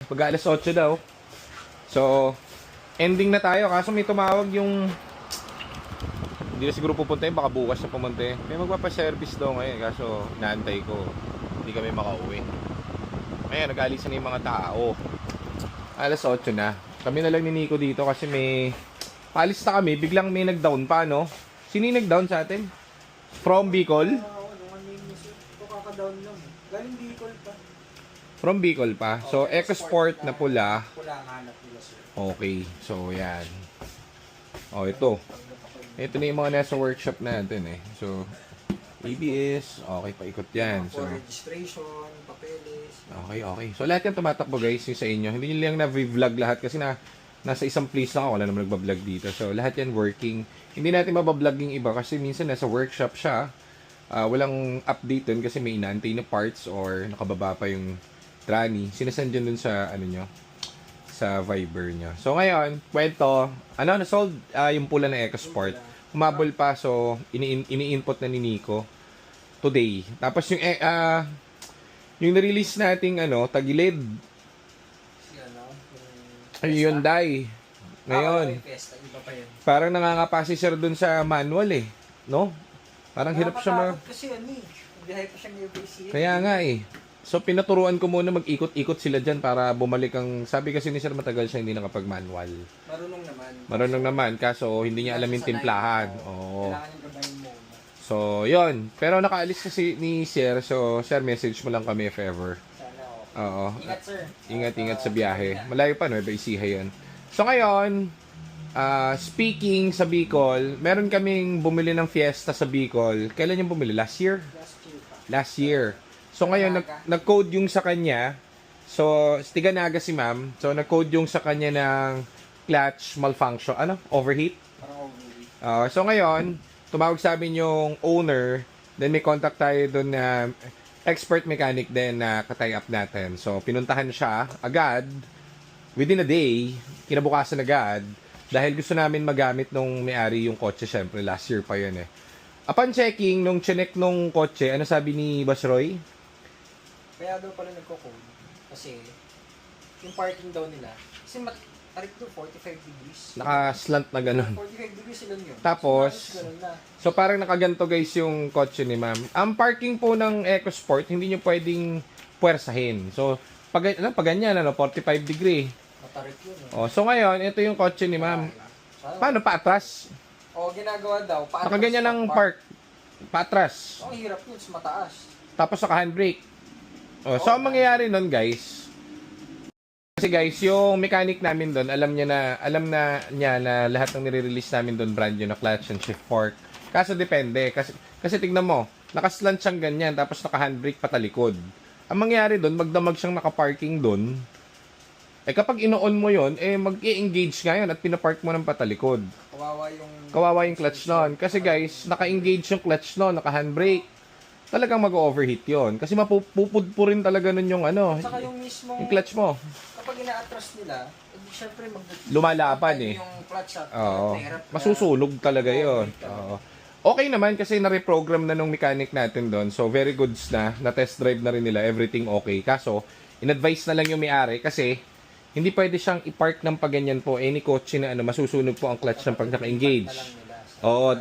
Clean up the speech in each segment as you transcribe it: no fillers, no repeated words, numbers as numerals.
Pag alas 8 daw. So, ending na tayo. Kaso may tumawag yung... Hindi na siguro pupunta yun. Baka bukas na pumunta yun. May magpapaservice daw ngayon. Kaso, naantay ko. Hindi kami makauwi. Ngayon, nag-alisan na yung mga tao. Alas 8 na. Kami na lang ni Nico dito kasi may... Paalis na kami. Biglang may nag-down pa, no? Sino yung nag-down sa atin? From Bicol? Oo, nung name niya siya. Ito kaka-down lang. Galing Bicol pa. From Bicol pa. So, EcoSport na pula. Pula ang hanap nila, sir. Okay. So, yan. Oh, ito. Ito na yung mga nasa workshop natin eh. So, ABS. Okay, paikot yan. So, For registration, papeles. okay. So, lahat yan tumatakbo guys yung sa inyo. Hindi nyo lang na-vlog lahat kasi nasa isang place lang ako. Wala naman nagbablog dito. So, lahat yan working. Hindi natin mabablog yung iba kasi minsan nasa workshop siya. Walang update dun kasi may inaantay na parts or nakababa pa yung tranny. Sinasend yun dun sa ano nyo, sa Viber nyo. So, ngayon, kwento. Na-sold yung pula na EcoSport. Humabol pa. So, ini-input na ni Nico today. Tapos yung na-release nating tagilid. Ay, Hyundai. Ngayon. Parang nangangapa si sir dun sa manual eh. No? Parang hirap siya Kasi biyahe pa siya ng UBC. Kaya nga eh. So, pinaturuan ko muna mag-ikot-ikot sila dyan para bumalik ang... Sabi kasi ni sir matagal siya hindi nakapag-manual. Marunong naman. Kaso, hindi niya alam yung timplahan. Oo. Kailangan yung gabayin mo. So, yon. Pero nakaalis kasi ni sir. So, sir, message mo lang kami if ever. Sana Oo. Ingat, sir. Ingat sa biyahe. Malayo pa, Nueva Ecija yun. So, ngayon, speaking sa Bicol, meron kaming bumili ng Fiesta sa Bicol. Kailan yung bumili? Last year? Last year. So, ngayon, nag-code yung sa kanya. So, Stiganaga si ma'am. So, nag-code yung sa kanya ng clutch malfunction. Overheat? Parang overheat. So, ngayon, tumawag sa amin yung owner. Then, may contact tayo doon na expert mechanic din na ka-tie up natin. So, pinuntahan siya agad. Within a day, kinabukasan agad. Dahil gusto namin magamit nung may-ari yung kotse. Syempre, last year pa yun eh. Upon checking, nung chinek nung kotse, ano sabi ni Boss Roy? Kaya daw pala nagko-code. Kasi, yung parking daw nila, kasi tarik doon, 45 degrees. Naka-slant na ganun. 45 degrees sila yun. Tapos, ganun na. so parang nakaganto guys yung kotse ni ma'am. Ang parking po ng EcoSport, hindi nyo pwedeng puwersahin. So, pag ganyan, 45 degree. Matarik yun. So ngayon, ito yung kotse ni ma'am. Paano? Paatras? Ginagawa daw. Nakaganyan ng park. Paatras. Ang hirap yun, sa mataas. Tapos naka-handbrake. So, ang mangyayari nun guys, kasi guys, yung mechanic namin doon, alam na niya na lahat ng nire-release namin doon brand new na clutch and shift fork. Kaso depende. Kasi tignan mo, nakaslant siyang ganyan, tapos naka-handbrake patalikod. Ang mangyayari doon, magdamag siyang naka-parking doon. Kapag ino-on mo yon, mag-i-engage ngayon at pinapark mo ng patalikod. Kawawa yung clutch nun. Kasi guys, naka-engage yung clutch nun, naka-handbrake. Talagang mag-overheat yon. Kasi mapupudpo rin talaga nun yung Saka yung mismo, yung clutch mo. kapag ina-atras nila, syempre Lumalaban eh. Yung clutch at Masusunog talaga yon. Okay naman kasi na-reprogram na nung mechanic natin doon. So, very goods na test drive na rin nila. Everything okay. Kaso, in-advise na lang yung may-ari kasi hindi pwede siyang i-park ng paganyan po. Any kotse na masusunog po ang clutch ng pag naka-engage.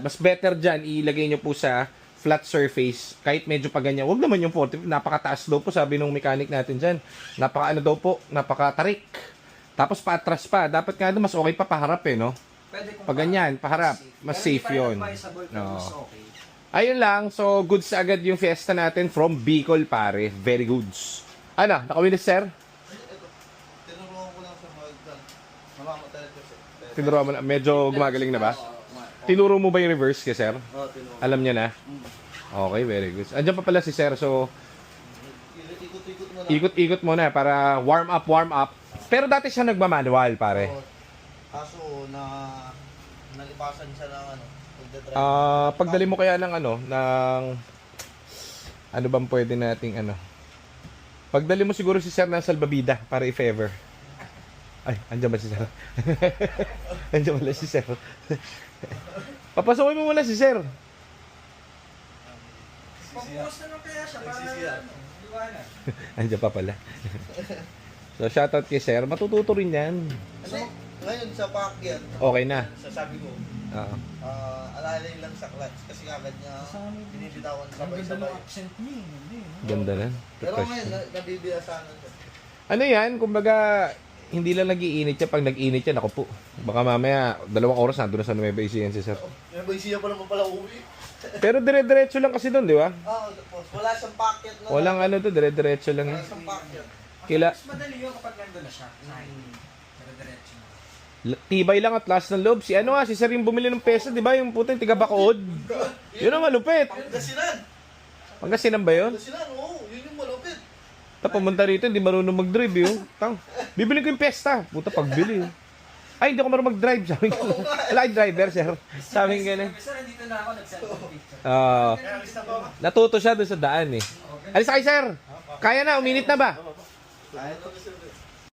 Mas better dyan, ilagay nyo po sa flat surface, kahit medyo paganyan. Huwag naman yung 40, napakataas daw po, sabi nung mechanic natin dyan. Napakatarik. Tapos paatras pa. Dapat nga mas okay pa paharap no? Pag ganyan, paharap. Mas safe yun. Ayun lang. So, goods agad yung Fiesta natin from Bicol, pare. Very goods. Nakawin sir? Tinuruan ko lang sa magdal. Mamamatay kasi. Tinuruan mo na. Medyo gumagaling na ba? Tinuro mo ba yung reverse kay sir? Oo, tinuruan. Alam niya na? Okay, very good. Andiyan pa pala si sir. So, Ikot-ikot mo lang. ikot-ikot muna para warm up. Pero dati siya nagmamanual, pare. Oo. Kaso, nalipasan siya ng pagdadrive. Pagdali mo kaya ng ano bang pwede nating Pagdali mo siguro si sir ng salbabida para if ever. Ay, andyan ba si sir? Andyan ba si sir? Papasukin mo muna si sir. Pag-post na lang kaya siya para Nagsisiyar. liwanag. Andyan pa pala. So, shoutout kay sir. Matututo rin yan. Kasi ngayon sa paakyat, Okay na. sasabi ko, Oo. alalay lang sa clutch kasi agad niya binibitawan Ang ganda ng sabay-sabay. accent niya. Hindi, no? Ganda na. Pero ngayon, nabibiyasanan siya. Ano yan? Kumbaga, hindi lang nag-iinit siya. Pag nag-init siya, naku po. Baka mamaya, 2 oras nandun na sa Nueva Ecija si sir. May baysiya pa naman pala uwi. Pero dire-diretso lang kasi doon, di ba? Tapos wala siyang packet na. Walang ano to, dire-diretso lang. Wala siyang packet. Kila, Mas madali yun kapag nandun na siya. Dire-diretso na. tibay lang at last ng loob. Si ano nga, si sir yung bumili ng peso, di ba? Yung puto yung tiga-Bacood. Yun ang malupit. Pangasinan! Pangasinan ba yun? Pangasinan, oo. Yun yung malupit. Tapos pumunta rito, hindi marunong mag-drive yun. Bibili ko yung Pesta. Puta, pagbili. Ay, hindi ako marunong mag-drive. Sabi ko, wala kang driver, sir. Sabi ko ganun. Sir, nandito na ako, nag-selfie picture. Kaya natuto siya doon sa daan eh. Alis na kayo, sir. Kaya na, uminit na ba? Kaya na, Mr.